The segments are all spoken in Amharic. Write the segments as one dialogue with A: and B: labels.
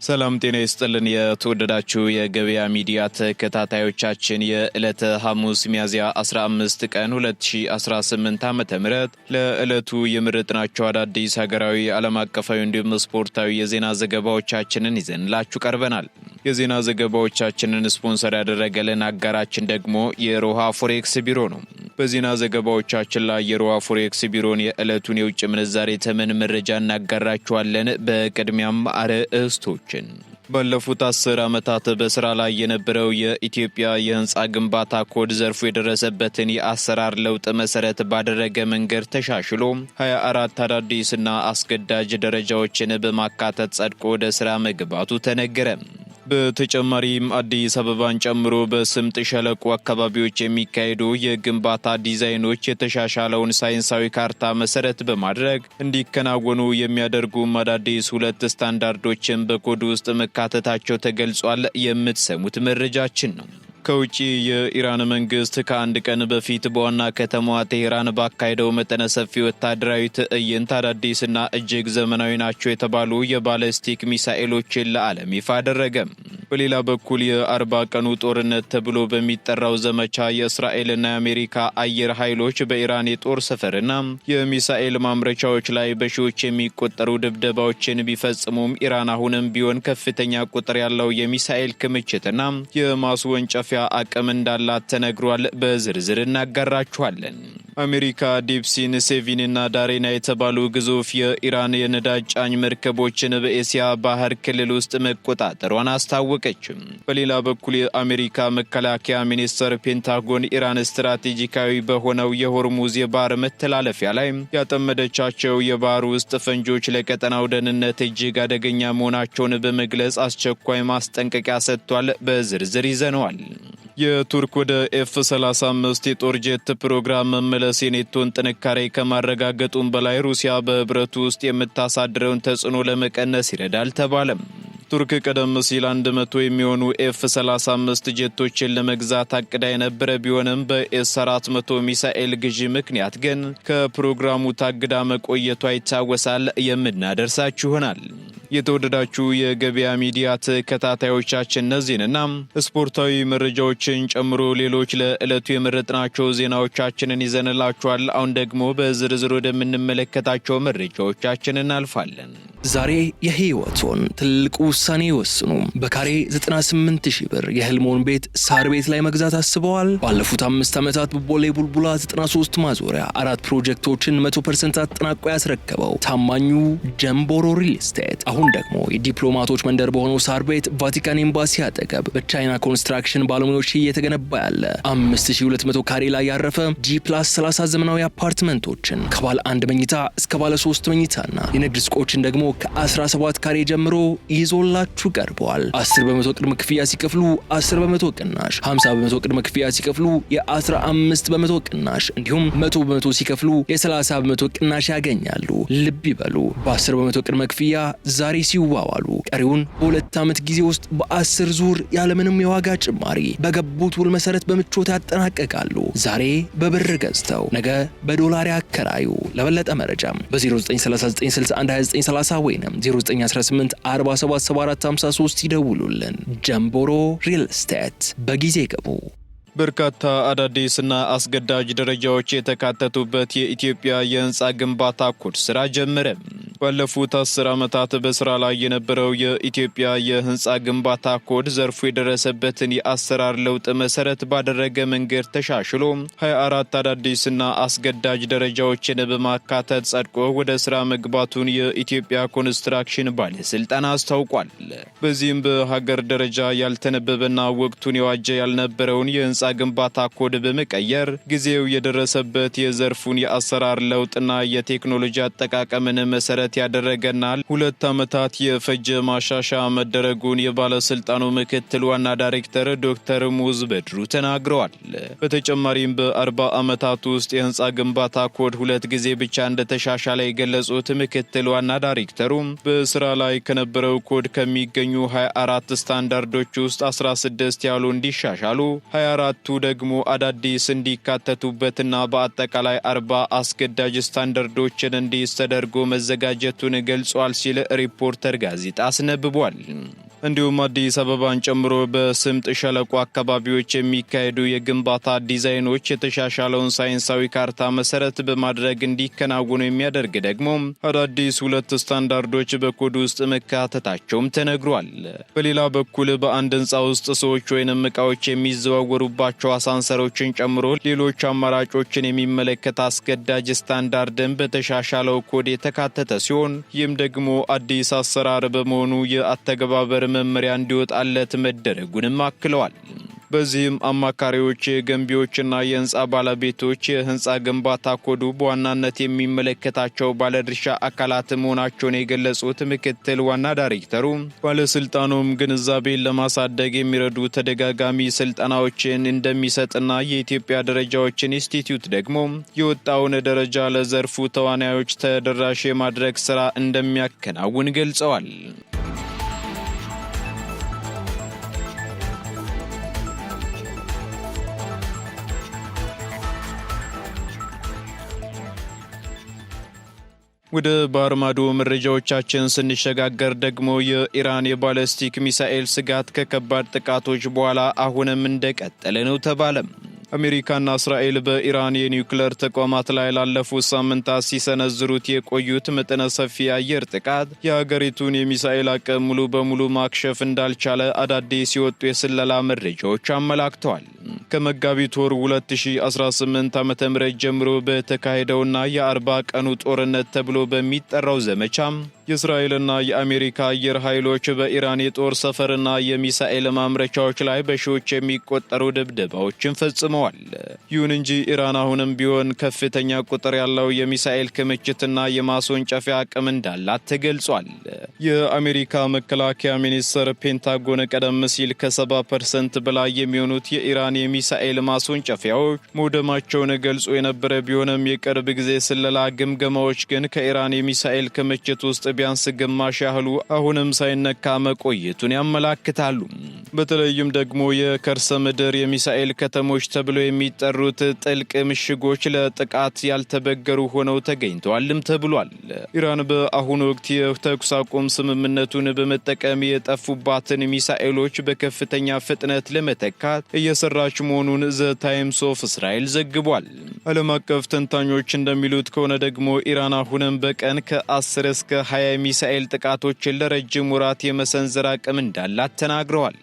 A: ሰላም ጤና ይስጥልን የተወደዳችሁ የገበያ ሚዲያ ተከታታዮቻችን የዕለተ ሐሙስ ሚያዝያ 15 ቀን 2018 ዓ.ም ለዕለቱ የምርጥናቸው አዳዲስ ሀገራዊ ዓለም አቀፋዊ እንዲሁም ስፖርታዊ የዜና ዘገባዎቻችንን ይዘንላችሁ ቀርበናል። የዜና ዘገባዎቻችንን ስፖንሰር ያደረገልን አጋራችን ደግሞ የሮሃ ፎሬክስ ቢሮ ነው። በዜና ዘገባዎቻችን ላይ የሮሃ ፎሬክስ ቢሮን የዕለቱን የውጭ ምንዛሬ ተመን መረጃ እናጋራችኋለን። በቅድሚያም አርዕስቶችን ባለፉት 10 ዓመታት በስራ ላይ የነበረው የኢትዮጵያ የህንፃ ግንባታ ኮድ ዘርፉ የደረሰበትን የአሰራር ለውጥ መሰረት ባደረገ መንገድ ተሻሽሎ 24 አዳዲስና አስገዳጅ ደረጃዎችን በማካተት ጸድቆ ወደ ስራ መግባቱ ተነገረ። በተጨማሪም አዲስ አበባን ጨምሮ በስምጥ ሸለቆ አካባቢዎች የሚካሄዱ የግንባታ ዲዛይኖች የተሻሻለውን ሳይንሳዊ ካርታ መሰረት በማድረግ እንዲከናወኑ የሚያደርጉ አዳዲስ 2 ስታንዳርዶችን በኮድ ውስጥ መካተታቸው ተገልጿል። የምትሰሙት መረጃችን ነው። ከውጪ የኢራን መንግስት ከአንድ ቀን በፊት በዋና ከተማዋ ቴህራን ባካሄደው መጠነ ሰፊ ወታደራዊ ትዕይንት አዳዲስና እጅግ ዘመናዊ ናቸው የተባሉ የባለስቲክ ሚሳኤሎችን ለዓለም ይፋ አደረገ። በሌላ በኩል የ40 ቀኑ ጦርነት ተብሎ በሚጠራው ዘመቻ የእስራኤልና የአሜሪካ አየር ኃይሎች በኢራን የጦር ሰፈርና የሚሳኤል ማምረቻዎች ላይ በሺዎች የሚቆጠሩ ድብደባዎችን ቢፈጽሙም ኢራን አሁንም ቢሆን ከፍተኛ ቁጥር ያለው የሚሳኤል ክምችትና የማስወንጨፊያ አቅም እንዳላት ተነግሯል። በዝርዝር እናጋራችኋለን። አሜሪካ ዲፕሲን፣ ሴቪንና ዳሬና የተባሉ ግዙፍ የኢራን የነዳጅ ጫኝ መርከቦችን በኤስያ ባህር ክልል ውስጥ መቆጣጠሯን አስታወቀች። በሌላ በኩል የአሜሪካ መከላከያ ሚኒስቴር ፔንታጎን ኢራን ስትራቴጂካዊ በሆነው የሆርሙዝ የባህር መተላለፊያ ላይ ያጠመደቻቸው የባህር ውስጥ ፈንጆች ለቀጠናው ደህንነት እጅግ አደገኛ መሆናቸውን በመግለጽ አስቸኳይ ማስጠንቀቂያ ሰጥቷል። በዝርዝር ይዘነዋል። የቱርክ ወደ ኤፍ-35 የጦር ጄት ፕሮግራም መመለስ የኔቶን ጥንካሬ ከማረጋገጡም በላይ ሩሲያ በህብረቱ ውስጥ የምታሳድረውን ተጽዕኖ ለመቀነስ ይረዳል ተባለም። ቱርክ ቀደም ሲል 100 የሚሆኑ ኤፍ-35 ጄቶችን ለመግዛት አቅዳ የነበረ ቢሆንም በኤስ-400 ሚሳኤል ግዢ ምክንያት ግን ከፕሮግራሙ ታግዳ መቆየቷ ይታወሳል። የምናደርሳችሁ ይሆናል። የተወደዳችሁ የገበያ ሚዲያ ተከታታዮቻችን እነዚህንና ስፖርታዊ መረጃዎችን ጨምሮ ሌሎች ለዕለቱ የመረጥናቸው ዜናዎቻችንን ይዘንላችኋል። አሁን ደግሞ በዝርዝር ወደምንመለከታቸው መረጃዎቻችን እናልፋለን።
B: ዛሬ የህይወቶን ትልቅ ውሳኔ ይወስኑ። በካሬ 98,000 ብር የህልሞን ቤት ሳር ቤት ላይ መግዛት አስበዋል? ባለፉት 5 ዓመታት በቦሌ ቡልቡላ 93 ማዞሪያ 4 ፕሮጀክቶችን 100% አጠናቆ ያስረከበው ታማኙ ጀምቦሮ ሪል ስቴት አሁን ደግሞ የዲፕሎማቶች መንደር በሆነው ሳር ቤት ቫቲካን ኤምባሲ አጠገብ በቻይና ኮንስትራክሽን ባለሙያዎች እየተገነባ ያለ 5200 ካሬ ላይ ያረፈ G+30 ዘመናዊ አፓርትመንቶችን ከባለ 1 መኝታ እስከ ባለ 3 መኝታና የንግድ ሱቆችን ደግሞ ከ17 ካሬ ጀምሮ ይዞላችሁ ቀርቧል። 10% ቅድመ ክፍያ ሲከፍሉ 10% ቅናሽ፣ 50% ቅድመ ክፍያ ሲከፍሉ የ15% ቅናሽ እንዲሁም 100% ሲከፍሉ የ30% ቅናሽ ያገኛሉ። ልብ ይበሉ፣ በ10% ቅድመ ክፍያ ዛሬ ሲዋዋሉ ቀሪውን በ2 ዓመት ጊዜ ውስጥ በ10 ዙር ያለምንም የዋጋ ጭማሪ በገቡት ውል መሰረት በምቾት ያጠናቀቃሉ። ዛሬ በብር ገዝተው ነገ በዶላር ያከራዩ። ለበለጠ መረጃም በ0939612930 ወይንም 0918477453 ይደውሉልን። ጀምቦሮ ሪል ስቴት በጊዜ ገቡ።
A: በርካታ አዳዲስና አስገዳጅ ደረጃዎች የተካተቱበት የኢትዮጵያ የህንፃ ግንባታ ኮድ ስራ ጀመረ። ባለፉት 10 ዓመታት በስራ ላይ የነበረው የኢትዮጵያ የህንፃ ግንባታ ኮድ ዘርፉ የደረሰበትን የአሰራር ለውጥ መሰረት ባደረገ መንገድ ተሻሽሎ 24 አዳዲስና አስገዳጅ ደረጃዎችን በማካተት ጸድቆ ወደ ስራ መግባቱን የኢትዮጵያ ኮንስትራክሽን ባለስልጣን አስታውቋል። በዚህም በሀገር ደረጃ ያልተነበበና ወቅቱን የዋጀ ያልነበረውን የህንፃ ግንባታ ኮድ በመቀየር ጊዜው የደረሰበት የዘርፉን የአሰራር ለውጥና የቴክኖሎጂ አጠቃቀምን መሰረት ያደረገና 2 ዓመታት የፈጀ ማሻሻያ መደረጉን የባለስልጣኑ ምክትል ዋና ዳይሬክተር ዶክተር ሙዝ በድሩ ተናግረዋል። በተጨማሪም በ40 ዓመታት ውስጥ የህንፃ ግንባታ ኮድ 2 ጊዜ ብቻ እንደተሻሻለ የገለጹት ምክትል ዋና ዳይሬክተሩ በስራ ላይ ከነበረው ኮድ ከሚገኙ 24 ስታንዳርዶች ውስጥ 16 ያሉ እንዲሻሻሉ 24 7ቱ ደግሞ አዳዲስ እንዲካተቱበትና በአጠቃላይ 40 አስገዳጅ ስታንዳርዶችን እንዲይዝ ተደርጎ መዘጋጀቱን ገልጿል ሲል ሪፖርተር ጋዜጣ አስነብቧል። እንዲሁም አዲስ አበባን ጨምሮ በስምጥ ሸለቆ አካባቢዎች የሚካሄዱ የግንባታ ዲዛይኖች የተሻሻለውን ሳይንሳዊ ካርታ መሰረት በማድረግ እንዲከናወኑ የሚያደርግ ደግሞ አዳዲስ 2 ስታንዳርዶች በኮድ ውስጥ መካተታቸውም ተነግሯል። በሌላ በኩል በአንድ ህንፃ ውስጥ ሰዎች ወይንም ዕቃዎች የሚዘዋወሩባቸው አሳንሰሮችን ጨምሮ ሌሎች አማራጮችን የሚመለከት አስገዳጅ ስታንዳርድን በተሻሻለው ኮድ የተካተተ ሲሆን ይህም ደግሞ አዲስ አሰራር በመሆኑ የአተገባበር መመሪያ እንዲወጣለት መደረጉንም አክለዋል። በዚህም አማካሪዎች፣ ገንቢዎችና የህንፃ ባለቤቶች የህንፃ ግንባታ ኮዱ በዋናነት የሚመለከታቸው ባለድርሻ አካላት መሆናቸውን የገለጹት ምክትል ዋና ዳይሬክተሩ ባለስልጣኑም ግንዛቤን ለማሳደግ የሚረዱ ተደጋጋሚ ስልጠናዎችን እንደሚሰጥና የኢትዮጵያ ደረጃዎች ኢንስቲትዩት ደግሞ የወጣውን ደረጃ ለዘርፉ ተዋናዮች ተደራሽ የማድረግ ስራ እንደሚያከናውን ገልጸዋል። ወደ ባህር ማዶ መረጃዎቻችን ስንሸጋገር ደግሞ የኢራን የባለስቲክ ሚሳኤል ስጋት ከከባድ ጥቃቶች በኋላ አሁንም እንደቀጠለ ነው ተባለ። አሜሪካና እስራኤል በኢራን የኒውክሌር ተቋማት ላይ ላለፉት ሳምንታት ሲሰነዝሩት የቆዩት መጠነ ሰፊ የአየር ጥቃት የሀገሪቱን የሚሳኤል አቅም ሙሉ በሙሉ ማክሸፍ እንዳልቻለ አዳዲስ የወጡ የስለላ መረጃዎች አመላክተዋል። ከመጋቢት ወር 2018 ዓ.ም ጀምሮ በተካሄደውና የ40 ቀኑ ጦርነት ተብሎ በሚጠራው ዘመቻም የእስራኤልና የአሜሪካ አየር ኃይሎች በኢራን የጦር ሰፈርና የሚሳኤል ማምረቻዎች ላይ በሺዎች የሚቆጠሩ ድብደባዎችን ፈጽመዋል። ይሁን እንጂ ኢራን አሁንም ቢሆን ከፍተኛ ቁጥር ያለው የሚሳኤል ክምችትና የማስወንጨፊያ አቅም እንዳላት ተገልጿል። የአሜሪካ መከላከያ ሚኒስቴር ፔንታጎን ቀደም ሲል ከ70% በላይ የሚሆኑት የኢራን የሚሳኤል ማስወንጨፊያዎች መውደማቸውን ገልጾ የነበረ ቢሆንም የቅርብ ጊዜ ስለላ ግምገማዎች ግን ከኢራን የሚሳኤል ክምችት ውስጥ ቢያንስ ግማሽ ያህሉ አሁንም ሳይነካ መቆየቱን ያመላክታሉ። በተለይም ደግሞ የከርሰ ምድር የሚሳኤል ከተሞች ተብለው የሚጠሩት ጥልቅ ምሽጎች ለጥቃት ያልተበገሩ ሆነው ተገኝተዋልም ተብሏል። ኢራን በአሁኑ ወቅት የተኩስ አቁም ስምምነቱን በመጠቀም የጠፉባትን ሚሳኤሎች በከፍተኛ ፍጥነት ለመተካት እየሰራች መሆኑን ዘ ታይምስ ኦፍ እስራኤል ዘግቧል። ዓለም አቀፍ ተንታኞች እንደሚሉት ከሆነ ደግሞ ኢራን አሁንም በቀን ከ10 እስከ 20 የሚሳኤል ጥቃቶችን ለረጅም ወራት የመሰንዘር አቅም እንዳላት ተናግረዋል።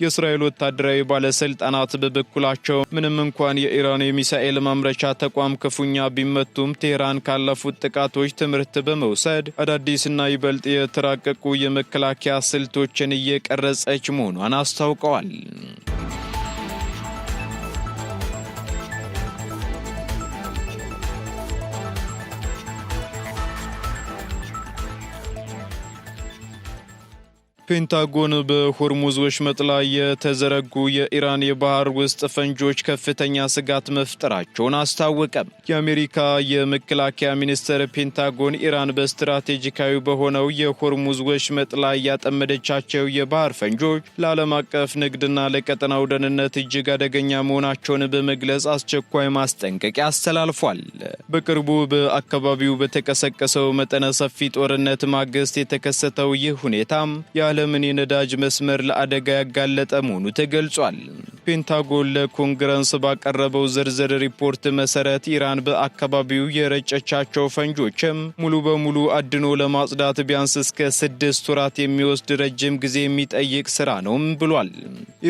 A: የእስራኤል ወታደራዊ ባለስልጣናት በበኩላቸው ምንም እንኳን የኢራን የሚሳኤል ማምረቻ ተቋም ክፉኛ ቢመቱም ቴህራን ካለፉት ጥቃቶች ትምህርት በመውሰድ አዳዲስና ይበልጥ የተራቀቁ የመከላከያ ስልቶችን እየቀረጸች መሆኗን አስታውቀዋል። ፔንታጎን በሆርሙዝ ወሽመጥ ላይ የተዘረጉ የኢራን የባህር ውስጥ ፈንጆች ከፍተኛ ስጋት መፍጠራቸውን አስታወቀ። የአሜሪካ የመከላከያ ሚኒስቴር ፔንታጎን ኢራን በስትራቴጂካዊ በሆነው የሆርሙዝ ወሽመጥ ላይ ያጠመደቻቸው የባህር ፈንጆች ለዓለም አቀፍ ንግድና ለቀጠናው ደህንነት እጅግ አደገኛ መሆናቸውን በመግለጽ አስቸኳይ ማስጠንቀቂያ አስተላልፏል። በቅርቡ በአካባቢው በተቀሰቀሰው መጠነ ሰፊ ጦርነት ማግስት የተከሰተው ይህ ሁኔታም የዓለምን የነዳጅ መስመር ለአደጋ ያጋለጠ መሆኑ ተገልጿል። ፔንታጎን ለኮንግረስ ባቀረበው ዝርዝር ሪፖርት መሰረት ኢራን በአካባቢው የረጨቻቸው ፈንጆችም ሙሉ በሙሉ አድኖ ለማጽዳት ቢያንስ እስከ 6 ወራት የሚወስድ ረጅም ጊዜ የሚጠይቅ ስራ ነውም ብሏል።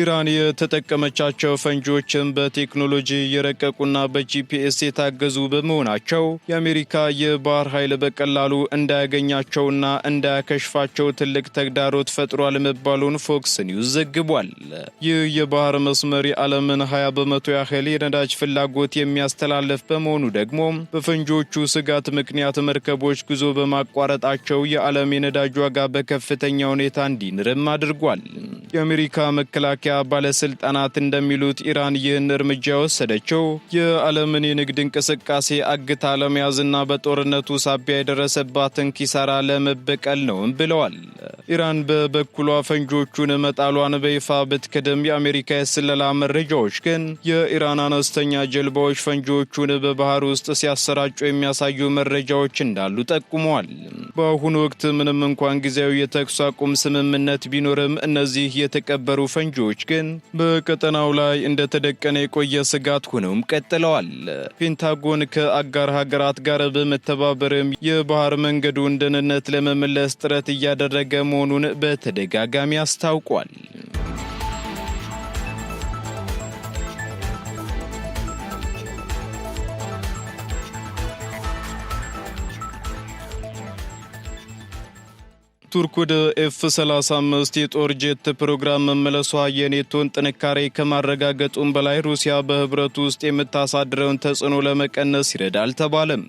A: ኢራን የተጠቀመቻቸው ፈንጆችም በቴክኖሎጂ የረቀቁና በጂፒኤስ የታገዙ በመሆናቸው የአሜሪካ የባህር ኃይል በቀላሉ እንዳያገኛቸውና እንዳያከሽፋቸው ትልቅ ተግዳሮት ፈጥሯል መባሉን ፎክስ ኒውስ ዘግቧል። ይህ የባህር መስመር የዓለምን 20% ያህል የነዳጅ ፍላጎት የሚያስተላልፍ በመሆኑ ደግሞ በፈንጆቹ ስጋት ምክንያት መርከቦች ጉዞ በማቋረጣቸው የዓለም የነዳጅ ዋጋ በከፍተኛ ሁኔታ እንዲንርም አድርጓል። የአሜሪካ መከላከያ ባለስልጣናት እንደሚሉት ኢራን ይህን እርምጃ የወሰደችው የዓለምን የንግድ እንቅስቃሴ አግታ ለመያዝና በጦርነቱ ሳቢያ የደረሰባትን ኪሳራ ለመበቀል ነው ብለዋል። ኢራን በበኩሏ ፈንጂዎቹን መጣሏን በይፋ ብትክድም የአሜሪካ የስለላ መረጃዎች ግን የኢራን አነስተኛ ጀልባዎች ፈንጂዎቹን በባህር ውስጥ ሲያሰራጩ የሚያሳዩ መረጃዎች እንዳሉ ጠቁመዋል። በአሁኑ ወቅት ምንም እንኳን ጊዜያዊ የተኩስ አቁም ስምምነት ቢኖርም እነዚህ የተቀበሩ ፈንጂዎች ግን በቀጠናው ላይ እንደተደቀነ የቆየ ስጋት ሆነውም ቀጥለዋል። ፔንታጎን ከአጋር ሀገራት ጋር በመተባበርም የባህር መንገዱን ደህንነት ለመመለስ ጥረት እያደረገ መሆኑን በተደጋጋሚ አስታውቋል። ቱርክ ወደ ኤፍ-35 የጦር ጄት ፕሮግራም መመለሷ የኔቶን ጥንካሬ ከማረጋገጡም በላይ ሩሲያ በህብረቱ ውስጥ የምታሳድረውን ተጽዕኖ ለመቀነስ ይረዳል ተባለም።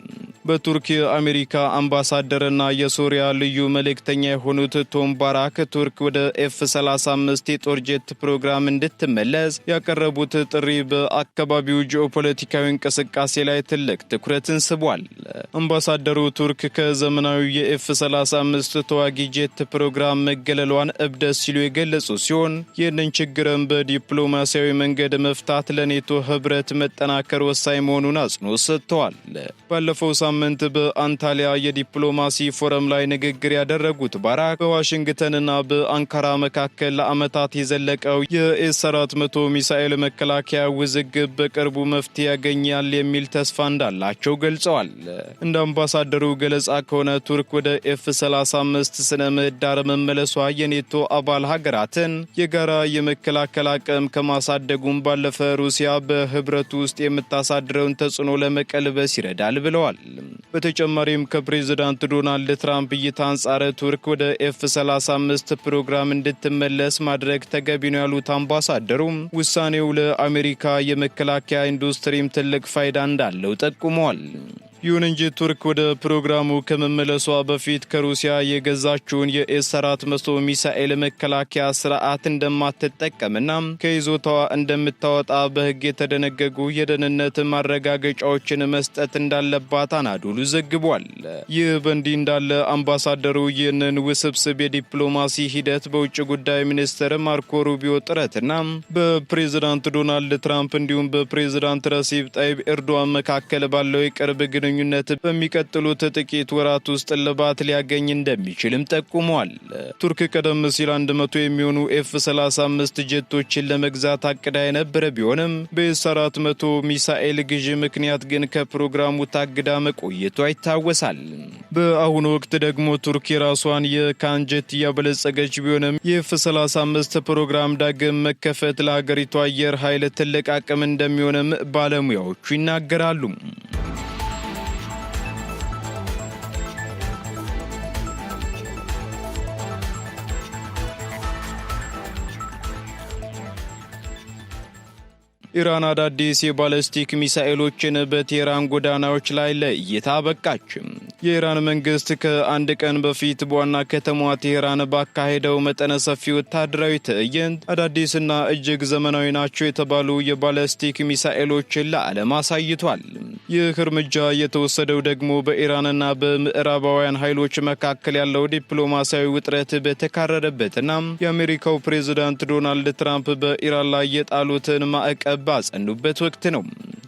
A: በቱርክ የአሜሪካ አምባሳደርና የሶሪያ ልዩ መልእክተኛ የሆኑት ቶም ባራክ ቱርክ ወደ ኤፍ-35 የጦር ጄት ፕሮግራም እንድትመለስ ያቀረቡት ጥሪ በአካባቢው ጂኦፖለቲካዊ እንቅስቃሴ ላይ ትልቅ ትኩረትን ስቧል። አምባሳደሩ ቱርክ ከዘመናዊ የኤፍ-35 ተዋጊ ጄት ፕሮግራም መገለሏን እብደት ሲሉ የገለጹ ሲሆን ይህንን ችግርም በዲፕሎማሲያዊ መንገድ መፍታት ለኔቶ ህብረት መጠናከር ወሳኝ መሆኑን አጽንኦት ሰጥተዋል። ባለፈው ሳምንት በአንታሊያ የዲፕሎማሲ ፎረም ላይ ንግግር ያደረጉት ባራክ በዋሽንግተንና በአንካራ መካከል ለዓመታት የዘለቀው የኤስ-400 ሚሳኤል መከላከያ ውዝግብ በቅርቡ መፍትሄ ያገኛል የሚል ተስፋ እንዳላቸው ገልጸዋል። እንደ አምባሳደሩ ገለጻ ከሆነ ቱርክ ወደ ኤፍ-35 ስነ ምህዳር መመለሷ የኔቶ አባል ሀገራትን የጋራ የመከላከል አቅም ከማሳደጉም ባለፈ ሩሲያ በህብረቱ ውስጥ የምታሳድረውን ተጽዕኖ ለመቀልበስ ይረዳል ብለዋል። በተጨማሪም ከፕሬዝዳንት ዶናልድ ትራምፕ እይታ አንጻር ቱርክ ወደ ኤፍ-35 ፕሮግራም እንድትመለስ ማድረግ ተገቢ ነው ያሉት አምባሳደሩም ውሳኔው ለአሜሪካ የመከላከያ ኢንዱስትሪም ትልቅ ፋይዳ እንዳለው ጠቁመዋል። ይሁን እንጂ ቱርክ ወደ ፕሮግራሙ ከመመለሷ በፊት ከሩሲያ የገዛችውን የኤስ-400 ሚሳኤል መከላከያ ስርዓት እንደማትጠቀምና ከይዞታዋ እንደምታወጣ በህግ የተደነገጉ የደህንነት ማረጋገጫዎችን መስጠት እንዳለባት አናዶሉ ዘግቧል። ይህ በእንዲህ እንዳለ አምባሳደሩ ይህንን ውስብስብ የዲፕሎማሲ ሂደት በውጭ ጉዳይ ሚኒስትር ማርኮ ሩቢዮ ጥረትና በፕሬዝዳንት ዶናልድ ትራምፕ እንዲሁም በፕሬዝዳንት ረሲብ ጣይብ ኤርዶዋን መካከል ባለው የቅርብ ግንኙነት በሚቀጥሉት ጥቂት ወራት ውስጥ እልባት ሊያገኝ እንደሚችልም ጠቁመዋል። ቱርክ ቀደም ሲል 100 የሚሆኑ ኤፍ-35 ጄቶችን ለመግዛት አቅዳ የነበረ ቢሆንም በኤስ-400 ሚሳኤል ግዢ ምክንያት ግን ከፕሮግራሙ ታግዳ መቆየቷ ይታወሳል። በአሁኑ ወቅት ደግሞ ቱርክ የራሷን የካን ጄት እያበለጸገች ቢሆንም የኤፍ-35 ፕሮግራም ዳግም መከፈት ለሀገሪቱ አየር ኃይል ትልቅ አቅም እንደሚሆንም ባለሙያዎቹ ይናገራሉ። ኢራን አዳዲስ የባለስቲክ ሚሳኤሎችን በቴህራን ጎዳናዎች ላይ ለእይታ አበቃች። የኢራን መንግስት ከአንድ ቀን በፊት በዋና ከተማዋ ቴህራን ባካሄደው መጠነ ሰፊ ወታደራዊ ትዕይንት አዳዲስና እጅግ ዘመናዊ ናቸው የተባሉ የባለስቲክ ሚሳኤሎችን ለዓለም አሳይቷል። ይህ እርምጃ የተወሰደው ደግሞ በኢራንና በምዕራባውያን ኃይሎች መካከል ያለው ዲፕሎማሲያዊ ውጥረት በተካረረበትና የአሜሪካው ፕሬዝዳንት ዶናልድ ትራምፕ በኢራን ላይ የጣሉትን ማዕቀብ ባጸኑበት ወቅት ነው።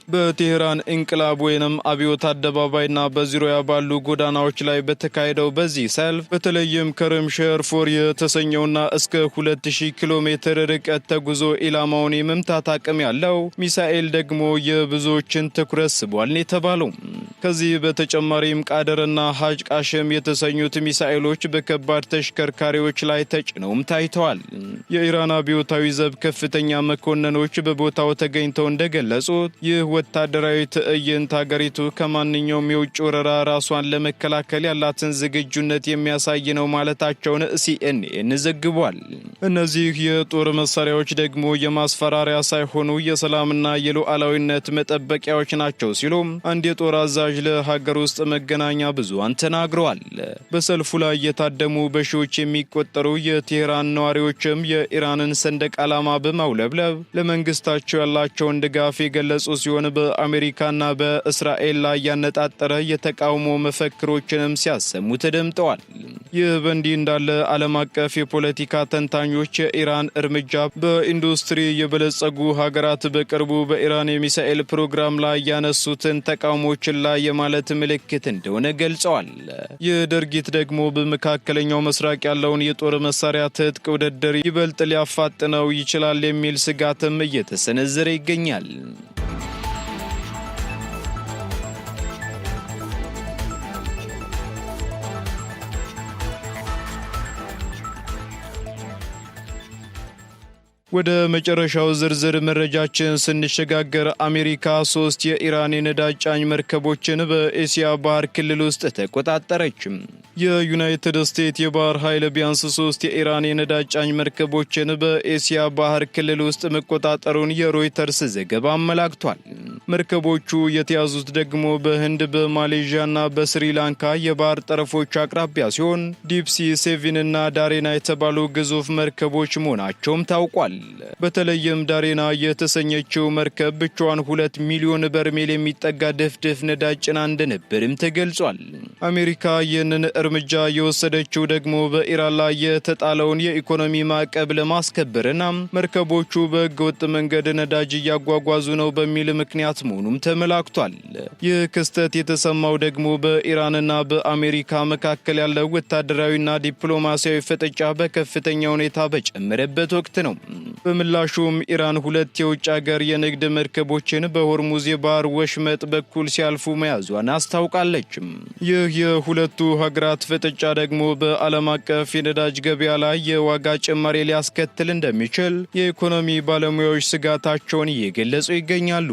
A: በቴህራን እንቅላብ ወይንም አብዮት አደባባይና በዙሪያ ባሉ ጎዳናዎች ላይ በተካሄደው በዚህ ሰልፍ በተለይም ከርም ሸርፎር የተሰኘውና እስከ 2000 ኪሎ ሜትር ርቀት ተጉዞ ኢላማውን የመምታት አቅም ያለው ሚሳኤል ደግሞ የብዙዎችን ትኩረት ስቧል የተባለው። ከዚህ በተጨማሪም ቃደርና ሀጅ ቃሽም የተሰኙት ሚሳኤሎች በከባድ ተሽከርካሪዎች ላይ ተጭነውም ታይተዋል። የኢራን አብዮታዊ ዘብ ከፍተኛ መኮንኖች በቦታው ተገኝተው እንደገለጹት ይህ ወታደራዊ ትዕይንት ሀገሪቱ ከማንኛውም የውጭ ወረራ ራሷን ለመከላከል ያላትን ዝግጁነት የሚያሳይ ነው ማለታቸውን ሲኤንኤን ዘግቧል። እነዚህ የጦር መሳሪያዎች ደግሞ የማስፈራሪያ ሳይሆኑ የሰላምና የሉዓላዊነት መጠበቂያዎች ናቸው ሲሉ አንድ የጦር አዛዥ ለሀገር ውስጥ መገናኛ ብዙሃን ተናግረዋል። በሰልፉ ላይ የታደሙ በሺዎች የሚቆጠሩ የቴህራን ነዋሪዎችም የኢራንን ሰንደቅ ዓላማ በማውለብለብ ለመንግስታቸው ያላቸውን ድጋፍ የገለጹ ሲሆን በአሜሪካና በእስራኤል ላይ ያነጣጠረ የተቃውሞ መፈክሮችንም ሲያሰሙ ተደምጠዋል። ይህ በእንዲህ እንዳለ ዓለም አቀፍ የፖለቲካ ተንታኞች የኢራን እርምጃ በኢንዱስትሪ የበለጸጉ ሀገራት በቅርቡ በኢራን የሚሳኤል ፕሮግራም ላይ ያነሱትን ተቃውሞችን ላይ የማለት ምልክት እንደሆነ ገልጸዋል። ይህ ድርጊት ደግሞ በመካከለኛው ምስራቅ ያለውን የጦር መሳሪያ ትጥቅ ውድድር ይበልጥ ሊያፋጥነው ይችላል የሚል ስጋትም እየተሰነዘረ ይገኛል። ወደ መጨረሻው ዝርዝር መረጃችን ስንሸጋገር አሜሪካ 3 የኢራን የነዳጅ ጫኝ መርከቦችን በኤስያ ባህር ክልል ውስጥ ተቆጣጠረች። የዩናይትድ ስቴትስ የባህር ኃይል ቢያንስ 3 የኢራን የነዳጅ ጫኝ መርከቦችን በኤስያ ባህር ክልል ውስጥ መቆጣጠሩን የሮይተርስ ዘገባ አመላክቷል። መርከቦቹ የተያዙት ደግሞ በህንድ በማሌዥያና በስሪላንካ የባህር ጠረፎች አቅራቢያ ሲሆን ዲፕሲ ሴቪን እና ዳሬና የተባሉ ግዙፍ መርከቦች መሆናቸውም ታውቋል። በተለይም ዳሬና የተሰኘችው መርከብ ብቻዋን 2 ሚሊዮን በርሜል የሚጠጋ ድፍድፍ ነዳጅ ጭና እንደነበርም ተገልጿል። አሜሪካ ይህንን እርምጃ የወሰደችው ደግሞ በኢራን ላይ የተጣለውን የኢኮኖሚ ማዕቀብ ለማስከበርና መርከቦቹ በህገወጥ መንገድ ነዳጅ እያጓጓዙ ነው በሚል ምክንያት መሆኑም ተመላክቷል። ይህ ክስተት የተሰማው ደግሞ በኢራንና በአሜሪካ መካከል ያለው ወታደራዊና ዲፕሎማሲያዊ ፍጥጫ በከፍተኛ ሁኔታ በጨመረበት ወቅት ነው። በምላሹም ኢራን 2 የውጭ ሀገር የንግድ መርከቦችን በሆርሙዝ የባህር ወሽመጥ በኩል ሲያልፉ መያዟን አስታውቃለች። ይህ የሁለቱ ሀገራት ፍጥጫ ደግሞ በዓለም አቀፍ የነዳጅ ገበያ ላይ የዋጋ ጭማሪ ሊያስከትል እንደሚችል የኢኮኖሚ ባለሙያዎች ስጋታቸውን እየገለጹ ይገኛሉ።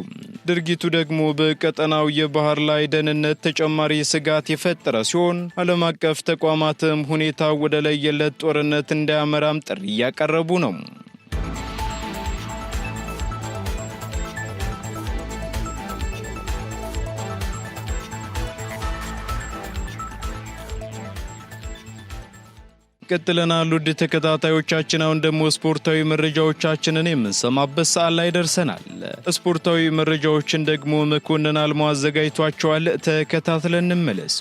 A: ድርጊቱ ደግሞ በቀጠናው የባህር ላይ ደህንነት ተጨማሪ ስጋት የፈጠረ ሲሆን ዓለም አቀፍ ተቋማትም ሁኔታው ወደ ለየለት ጦርነት እንዳያመራም ጥሪ እያቀረቡ ነው። ቀጥለናል። ውድ ተከታታዮቻችን አሁን ደግሞ ስፖርታዊ መረጃዎቻችንን የምንሰማበት ሰዓት ላይ ደርሰናል። ስፖርታዊ መረጃዎችን ደግሞ መኮንን አልሞ አዘጋጅቷቸዋል። ተከታትለን እንመለስ።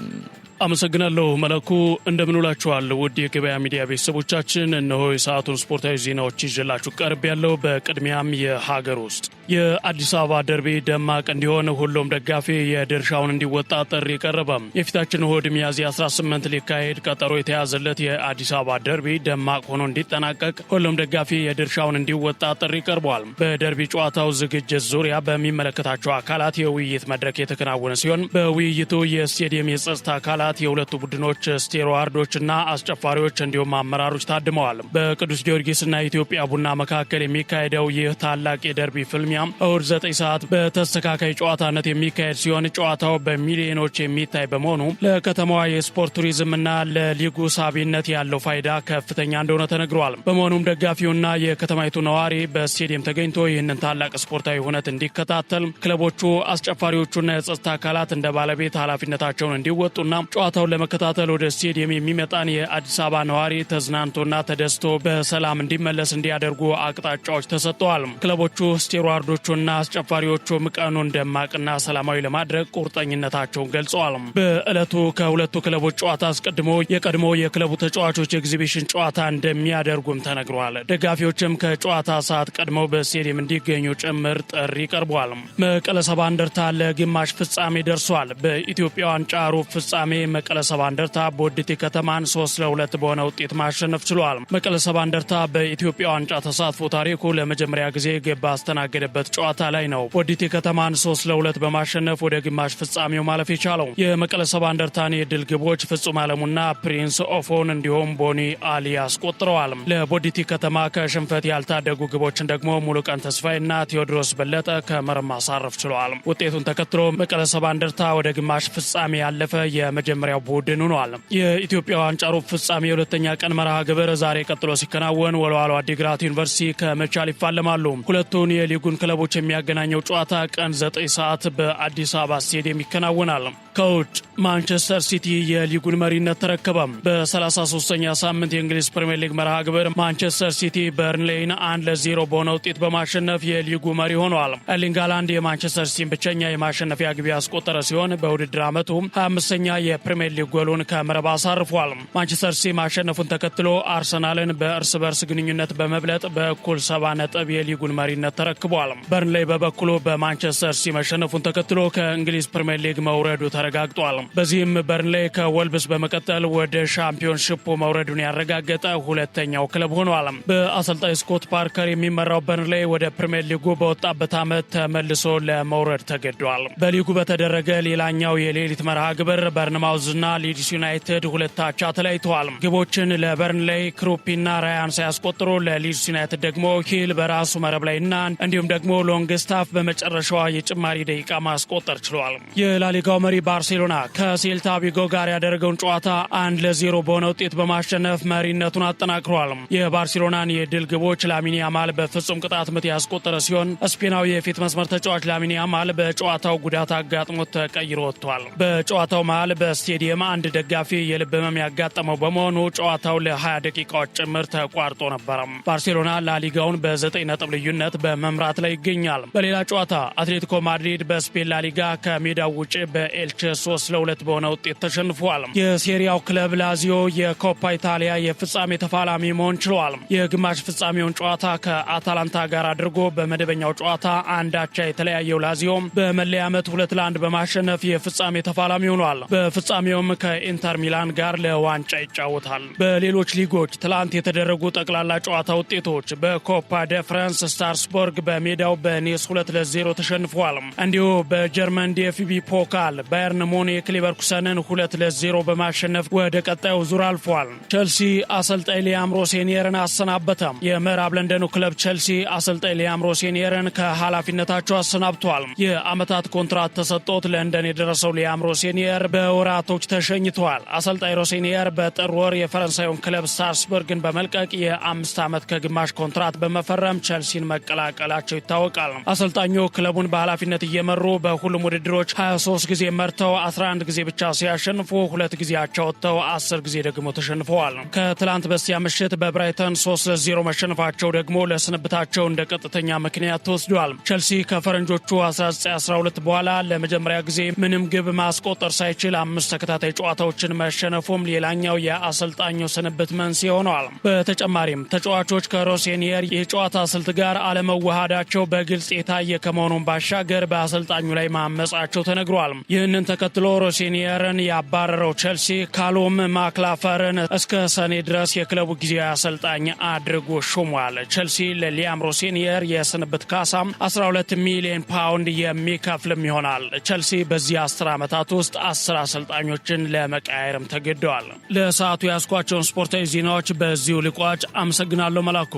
C: አመሰግናለሁ መለኩ። እንደምንውላችኋል ውድ የገበያ ሚዲያ ቤተሰቦቻችን፣ እነሆ የሰዓቱን ስፖርታዊ ዜናዎች ይዤላችሁ ቀርብ ያለው። በቅድሚያም የሀገር ውስጥ የአዲስ አበባ ደርቢ ደማቅ እንዲሆን ሁሉም ደጋፊ የድርሻውን እንዲወጣ ጥሪ ቀረበ። የፊታችን እሁድ ሚያዝያ 18 ሊካሄድ ቀጠሮ የተያዘለት የአዲስ አበባ ደርቢ ደማቅ ሆኖ እንዲጠናቀቅ ሁሉም ደጋፊ የድርሻውን እንዲወጣ ጥሪ ቀርቧል። በደርቢ ጨዋታው ዝግጅት ዙሪያ በሚመለከታቸው አካላት የውይይት መድረክ የተከናወነ ሲሆን በውይይቱ የስቴዲየም የጸጥታ አካላት የሁለቱ ቡድኖች ስቴሮዋርዶችና አስጨፋሪዎች እንዲሁም አመራሮች ታድመዋል። በቅዱስ ጊዮርጊስና ኢትዮጵያ ቡና መካከል የሚካሄደው ይህ ታላቅ የደርቢ ፍልሚያ እሁድ 9 ሰዓት በተስተካካይ ጨዋታነት የሚካሄድ ሲሆን ጨዋታው በሚሊዮኖች የሚታይ በመሆኑ ለከተማዋ የስፖርት ቱሪዝምና ለሊጉ ሳቢነት ያለው ፋይዳ ከፍተኛ እንደሆነ ተነግሯል። በመሆኑም ደጋፊውና የከተማይቱ ነዋሪ በስቴዲየም ተገኝቶ ይህንን ታላቅ ስፖርታዊ ሁነት እንዲከታተል ክለቦቹ፣ አስጨፋሪዎቹና የጸጥታ አካላት እንደ ባለቤት ኃላፊነታቸውን እንዲወጡና ጨዋታውን ለመከታተል ወደ ስቴዲየም የሚመጣን የአዲስ አበባ ነዋሪ ተዝናንቶና ተደስቶ በሰላም እንዲመለስ እንዲያደርጉ አቅጣጫዎች ተሰጥተዋል። ክለቦቹ፣ ስቴሮዋርዶቹና አስጨፋሪዎቹም ቀኑን ደማቅና ሰላማዊ ለማድረግ ቁርጠኝነታቸውን ገልጸዋል። በዕለቱ ከሁለቱ ክለቦች ጨዋታ አስቀድሞ የቀድሞ የክለቡ ተጫዋቾች ኤግዚቢሽን ጨዋታ እንደሚያደርጉም ተነግሯል። ደጋፊዎችም ከጨዋታ ሰዓት ቀድመው በስቴዲየም እንዲገኙ ጭምር ጥሪ ቀርቧል። መቀለ ሰባ እንደርታ ለግማሽ ፍጻሜ ደርሷል። በኢትዮጵያ ዋንጫ ሩብ ፍጻሜ መቀለ ሰባ እንደርታ ቦዲቲ ከተማን 3-2 በሆነ ውጤት ማሸነፍ ችሏል። መቀለ ሰባ እንደርታ በኢትዮጵያ ዋንጫ ተሳትፎ ታሪኩ ለመጀመሪያ ጊዜ ግብ ባስተናገደበት ጨዋታ ላይ ነው ቦዲቲ ከተማን 3-2 በማሸነፍ ወደ ግማሽ ፍጻሜው ማለፍ የቻለው። የመቀለ ሰባ እንደርታን የድል ግቦች ፍጹም አለሙና ፕሪንስ ኦፎን እንዲሁም ቦኒ አሊ አስቆጥረዋል። ለቦዲቲ ከተማ ከሽንፈት ያልታደጉ ግቦችን ደግሞ ሙሉቀን ተስፋይና ቴዎድሮስ በለጠ ከመረብ ማሳረፍ ችለዋል። ውጤቱን ተከትሎ መቀለ ሰባ እንደርታ ወደ ግማሽ ፍጻሜ ያለፈ የመጀመሪያው ቡድን ሆኗል። የኢትዮጵያ ዋንጫ ሩብ ፍጻሜ የሁለተኛ ቀን መርሃ ግብር ዛሬ ቀጥሎ ሲከናወን ወልዋሎ አዲግራት ዩኒቨርሲቲ ከመቻል ይፋለማሉ። ሁለቱን የሊጉን ክለቦች የሚያገናኘው ጨዋታ ቀን 9 ሰዓት በአዲስ አበባ ስቴዲየም ይከናወናል። ከውጭ ማንቸስተር ሲቲ የሊጉን መሪነት ተረከበ። በ33ኛ ሳምንት የእንግሊዝ ፕሪሚየር ሊግ መርሃ ግብር ማንቸስተር ሲቲ በርንሌይን 1-0 በሆነ ውጤት በማሸነፍ የሊጉ መሪ ሆኗል። ኤርሊንግ ሃላንድ የማንቸስተር ሲቲን ብቸኛ የማሸነፊያ ግብ ያስቆጠረ ሲሆን በውድድር ዓመቱ 25ኛ የፕሪሚየር ሊግ ጎሉን ከመረብ አሳርፏል። ማንቸስተር ሲቲ ማሸነፉን ተከትሎ አርሰናልን በእርስ በርስ ግንኙነት በመብለጥ በእኩል 70 ነጥብ የሊጉን መሪነት ተረክቧል። በርንሌይ በበኩሉ በማንቸስተር ሲቲ መሸነፉን ተከትሎ ከእንግሊዝ ፕሪሚየር ሊግ መውረዱ ተረጋግጧል። በዚህም በርንሌይ ከወልብስ በመቀጠል ወደ ሻምፒዮንሺፑ መውረዱን ያረጋገጠ ሁለተኛው ክለብ ሆኗል። በአሰልጣኝ ስኮት ፓርከር የሚመራው በርንሌይ ወደ ፕሪሚየር ሊጉ በወጣበት ዓመት ተመልሶ ለመውረድ ተገዷል። በሊጉ በተደረገ ሌላኛው የሌሊት መርሃ ግብር በርንማውዝና ሊድስ ዩናይትድ 2-2 ተለያይተዋል። ግቦችን ለበርንሌይ ክሩፒና ራያን ሳያስቆጥሩ ለሊድስ ዩናይትድ ደግሞ ሂል በራሱ መረብ ላይና እንዲሁም ደግሞ ሎንግስታፍ በመጨረሻዋ የጭማሪ ደቂቃ ማስቆጠር ችሏል። የላሊጋው መሪ ባርሴሎና ከሴልታ ቪጎ ጋር ያደረገውን ጨዋታ 1-0 በሆነ ውጤት በማሸነፍ መሪነቱን አጠናክሯል። የባርሴሎናን የድል ግቦች ላሚን ያማል በፍጹም ቅጣት ምት ያስቆጠረ ሲሆን ስፔናዊ የፊት መስመር ተጫዋች ላሚን ያማል በጨዋታው ጉዳት አጋጥሞት ተቀይሮ ወጥቷል። በጨዋታው መሃል በስቴዲየም አንድ ደጋፊ የልብ ህመም ያጋጠመው በመሆኑ ጨዋታው ለ20 ደቂቃዎች ጭምር ተቋርጦ ነበር። ባርሴሎና ላሊጋውን በ9 ነጥብ ልዩነት በመምራት ላይ ይገኛል። በሌላ ጨዋታ አትሌቲኮ ማድሪድ በስፔን ላሊጋ ከሜዳው ውጭ በኤልቼ 3-2 በሆነ ውጤት ተሸንፏል። የሴሪያው ክለብ ላዚዮ የኮፓ ኢታሊያ የፍጻሜ ተፋላሚ መሆን ችሏል። የግማሽ ፍጻሜውን ጨዋታ ከአታላንታ ጋር አድርጎ በመደበኛው ጨዋታ አንዳቻ የተለያየው ላዚዮ በመለያ ዓመት 2-1 በማሸነፍ የፍጻሜ ተፋላሚ ሆኗል። በፍጻሜውም ከኢንተር ሚላን ጋር ለዋንጫ ይጫወታል። በሌሎች ሊጎች ትላንት የተደረጉ ጠቅላላ ጨዋታ ውጤቶች በኮፓ ደ ፍራንስ ስታርስቦርግ በሜዳው በኔስ 2-0 ተሸንፏል። እንዲሁ በጀርመን ዲኤፍቢ ፖካል ባየርን ሙኒክ ሊቨርኩሰንን 2-0 በማሸነፍ ወደ ቀጣዩ ዙር አልፏል። ቸልሲ አሰልጣኝ ሊያም ሮሴኒየርን አሰናበተ። የምዕራብ ለንደኑ ክለብ ቸልሲ አሰልጣኝ ሊያም ሮሴኒየርን ከኃላፊነታቸው አሰናብቷል። የዓመታት ኮንትራት ተሰጥቶት ለንደን የደረሰው ሊያም ሮሴኒየር በወራቶች ተሸኝቷል። አሰልጣኝ ሮሴኒየር በጥር ወር የፈረንሳዩን ክለብ ስታርስበርግን በመልቀቅ የ5 ዓመት ከግማሽ ኮንትራት በመፈረም ቸልሲን መቀላቀላቸው ይታወቃል። አሰልጣኙ ክለቡን በኃላፊነት እየመሩ በሁሉም ውድድሮች 23 ጊዜ መርተው 11 ጊዜ ብቻ ሲያሸንፉ 2 ጊዜ አቻ ወጥተው 10 ጊዜ ደግሞ ተሸንፈዋል። ከትላንት በስቲያ ምሽት በብራይተን 3-0 መሸነፋቸው ደግሞ ለስንብታቸው እንደ ቀጥተኛ ምክንያት ተወስዷል። ቸልሲ ከፈረንጆቹ 1912 በኋላ ለመጀመሪያ ጊዜ ምንም ግብ ማስቆጠር ሳይችል 5 ተከታታይ ጨዋታዎችን መሸነፉም ሌላኛው የአሰልጣኙ ስንብት መንስኤ ሆነዋል። በተጨማሪም ተጫዋቾች ከሮሴኒየር የጨዋታ ስልት ጋር አለመዋሃዳቸው በግልጽ የታየ ከመሆኑን ባሻገር በአሰልጣኙ ላይ ማመጻቸው ተነግሯል። ይህንን ተከትሎ ሮሴኒየርን ያባረረው ቸልሲ ካሎም ማክላፈርን እስከ ሰኔ ድረስ የክለቡ ጊዜያዊ አሰልጣኝ አድርጎ ሾሟል። ቸልሲ ለሊያም ሮሴኒየር የስንብት ካሳም 12 ሚሊዮን ፓውንድ የሚከፍልም ይሆናል። ቸልሲ በዚህ 10 ዓመታት ውስጥ 10 አሰልጣኞችን ለመቀያየርም ተገደዋል። ለሰዓቱ ያስኳቸውን ስፖርታዊ ዜናዎች በዚሁ ልቋጭ። አመሰግናለሁ መላኩ።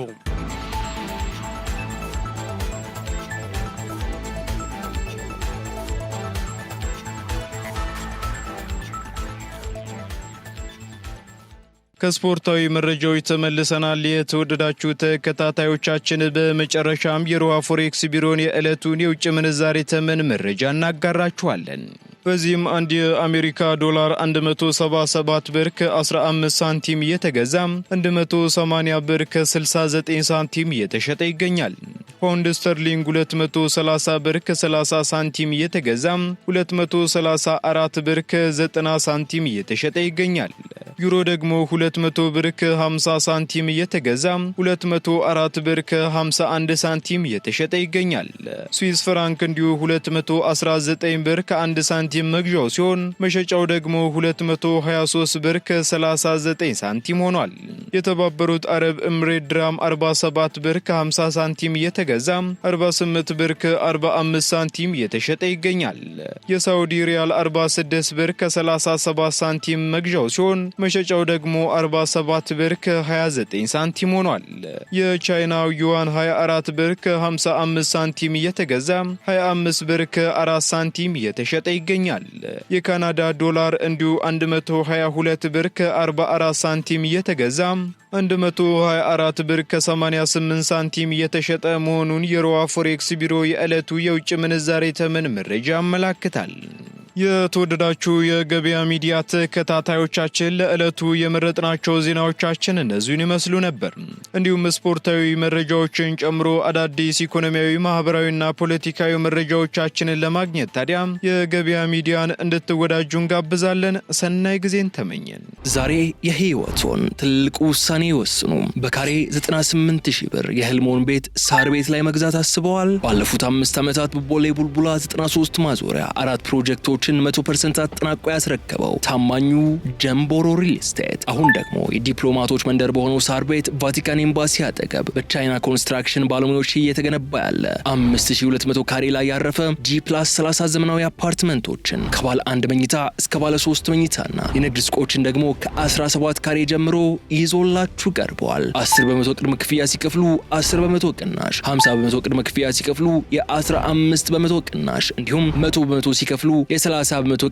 A: ከስፖርታዊ መረጃዎች ተመልሰናል። የተወደዳችሁ ተከታታዮቻችን፣ በመጨረሻም የሮሃ ፎሬክስ ቢሮን የዕለቱን የውጭ ምንዛሬ ተመን መረጃ እናጋራችኋለን። በዚህም አንድ የአሜሪካ ዶላር 177 ብር ከ15 ሳንቲም እየተገዛ 180 ብር ከ69 ሳንቲም እየተሸጠ ይገኛል። ፓውንድ ስተርሊንግ 230 ብር ከ30 ሳንቲም እየተገዛ 234 ብር ከ90 ሳንቲም እየተሸጠ ይገኛል። ዩሮ ደግሞ 200 ብር ከ50 ሳንቲም እየተገዛ 204 ብር ከ51 ሳንቲም እየተሸጠ ይገኛል። ስዊስ ፍራንክ እንዲሁ 219 ብር ከ1 ሳንቲም መግዣው ሲሆን መሸጫው ደግሞ 223 ብር ከ39 ሳንቲም ሆኗል። የተባበሩት አረብ ኤምሬት ድራም 47 ብር ከ50 ሳንቲም እየተገዛ 48 ብር ከ45 ሳንቲም እየተሸጠ ይገኛል። የሳውዲ ሪያል 46 ብር ከ37 ሳንቲም መግዣው ሲሆን መሸጫው ደግሞ 47 ብር ከ29 ሳንቲም ሆኗል። የቻይናው ዩዋን 24 ብር ከ55 ሳንቲም እየተገዛ 25 ብር ከ4 ሳንቲም እየተሸጠ ይገኛል። የካናዳ ዶላር እንዲሁ 122 ብር ከ44 ሳንቲም እየተገዛ 124 ብር ከ88 ሳንቲም እየተሸጠ መሆኑን የሮዋ ፎሬክስ ቢሮ የዕለቱ የውጭ ምንዛሬ ተመን መረጃ ያመላክታል። የተወደዳችሁ የገበያ ሚዲያ ተከታታዮቻችን ለዕለቱ የመረጥናቸው ዜናዎቻችን እነዚህን ይመስሉ ነበር። እንዲሁም ስፖርታዊ መረጃዎችን ጨምሮ አዳዲስ ኢኮኖሚያዊ፣ ማህበራዊና ፖለቲካዊ መረጃዎቻችንን ለማግኘት ታዲያ የገበያ ሚዲያን እንድትወዳጁ እንጋብዛለን። ሰናይ ጊዜን ተመኘን።
B: ዛሬ የህይወቶን ትልቁ ውሳኔ ይወስኑ። በካሬ 98,000 ብር የህልሞን ቤት ሳር ቤት ላይ መግዛት አስበዋል? ባለፉት 5 ዓመታት በቦሌ ቡልቡላ 93 ማዞሪያ 4 ፕሮጀክቶች 100% አጠናቆ ያስረከበው ታማኙ ጀምቦሮ ሪል ስቴት አሁን ደግሞ የዲፕሎማቶች መንደር በሆነው ሳር ቤት ቫቲካን ኤምባሲ አጠገብ በቻይና ኮንስትራክሽን ባለሙያዎች እየተገነባ ያለ 5200 ካሬ ላይ ያረፈ G+30 ዘመናዊ አፓርትመንቶችን ከባለ 1 መኝታ እስከ ባለ 3 መኝታና የንግድ ሱቆችን ደግሞ ከ17 ካሬ ጀምሮ ይዞላችሁ ቀርበዋል። 10% ቅድመ ክፍያ ሲከፍሉ 10% ቅናሽ፣ 50% ቅድመ ክፍያ ሲከፍሉ የ15% ቅናሽ እንዲሁም 100% ሲከፍሉ የ30%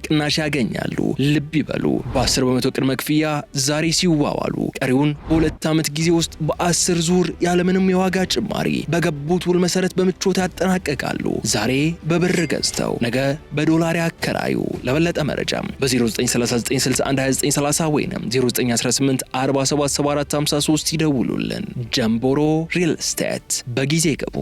B: ቅናሽ ያገኛሉ። ልብ ይበሉ፣ በ10% ቅድመ ክፍያ ዛሬ ሲዋዋሉ ቀሪውን በ2 ዓመት ጊዜ ውስጥ በ10 ዙር ያለምንም የዋጋ ጭማሪ በገቡት ውል መሰረት በምቾት ያጠናቀቃሉ። ዛሬ በብር ገዝተው ነገ በዶላር ያከራዩ። ለበለጠ መረጃም በ0939612930 ወይም 0918477453 ይደውሉልን። ጀምቦሮ ሪል ስቴት፣ በጊዜ ገቡ።